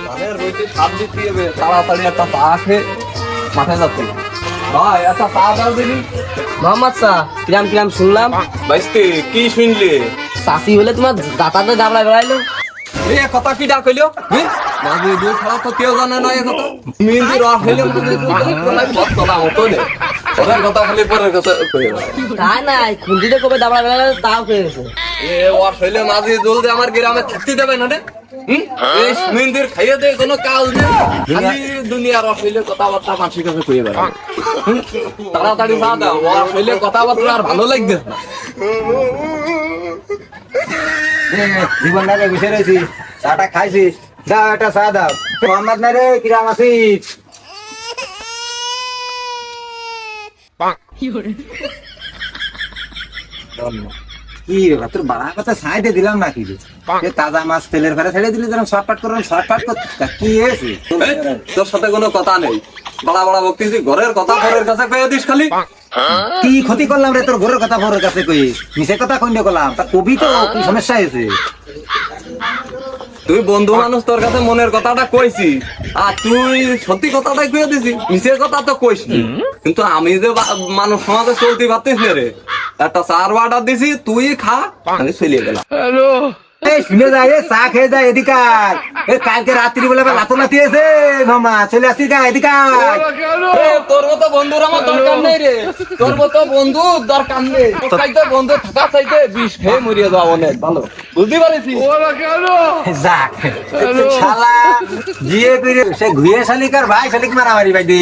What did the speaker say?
ধানের রোদে সার দিতে হবে, তাড়াতাড়ি একটা চা খেয়ে মাথায় যাচ্ছে ভাই, একটা চা দাও দিবি। মোহাম্মদ শাহ, কিরাম কিরাম শুনলাম বাইস্তে কি শুনলি? চাষি হলে তোমার যাতায়াতে গাবলা বেড়াইলো। এই কথা কি ডাক হইলো? মাঝে দুধ ছাড়া তো কেউ জানে না এ কথা। মেহেন্দি রস হইলে মাঝে দুধ চলা হতো রে। পরের কথা খালি পরের কথা কয়ে বেড়ায়। তাই নাই, খুঁজিতে কবে দাবলা বেড়াইলো তাও পেয়েছে। এ রস হইলে মাঝে জলদি আমার গ্রামে থাকতে দেবে না রে। এই মেহেন্দির খাইয়ে দে কোনো কাজ নেই, খালি দুনিয়া রস হইলে কথাবার্তা মানুষের কাছে কয়ে বেড়ায়। তাড়াতাড়ি চা দাও, রস হইলে কথাবার্তা আর ভালো লাগবে না। জীবনটাকে বসে রয়েছি, চাটা খাইছি, দাও একটা চা দাও। মোহাম্মদ না রে, কিরাম আছিস? কি ব্যাপার, তোর বাড়া কথা সাইডে দিলাম নাকি রে? এ তাজা মাছ তেলের ঘরে ছেড়ে দিলি, যেরকম শর্টকাট করলাম, শর্টকাট করতে কি হয়েছে? এই, তোর সাথে কোনো কথা নেই, বড়া বড়া বকতেছি, ঘরের কথা ঘরের কাছে কয়ে দিস খালি। কি ক্ষতি করলাম রে তোর ঘরের কথা ঘরের কাছে কই? মিশে কথা কইলে করলাম, তা কবি তো কি সমস্যা হয়েছে? তুই বন্ধু মানুষ, তোর কাছে মনের কথাটা কইছি, আর তুই সত্যি কথাটাই কয়ে দিছি, মিশের কথা তো কইস নি। কিন্তু আমি যে মানুষ সমাজে চলতে পারতিস না রে, একটা চার অর্ডার দিছি, তুই খা, আমি চলিয়ে গেলাম। এই শুনে যায়, এ চা খেয়ে যায়, এদিকার। এ কালকে রাত্রি বেলা লাতো লাতি আছে মামা, চলে আসি গা এদিকার। এ, তোর মতো বন্ধুর আমার দরকার নেই রে, তোর মতো বন্ধু দরকার নেই। তোর চাইতে বন্ধু থাকা চাইতে বিষ খেয়ে মরিয়ে যাওয়া অনেক ভালো, বুঝতে পারিস? যাক শালা জিয়ে করে সে ঘুরে শালিকার ভাই শালিক মারামারি ভাই দি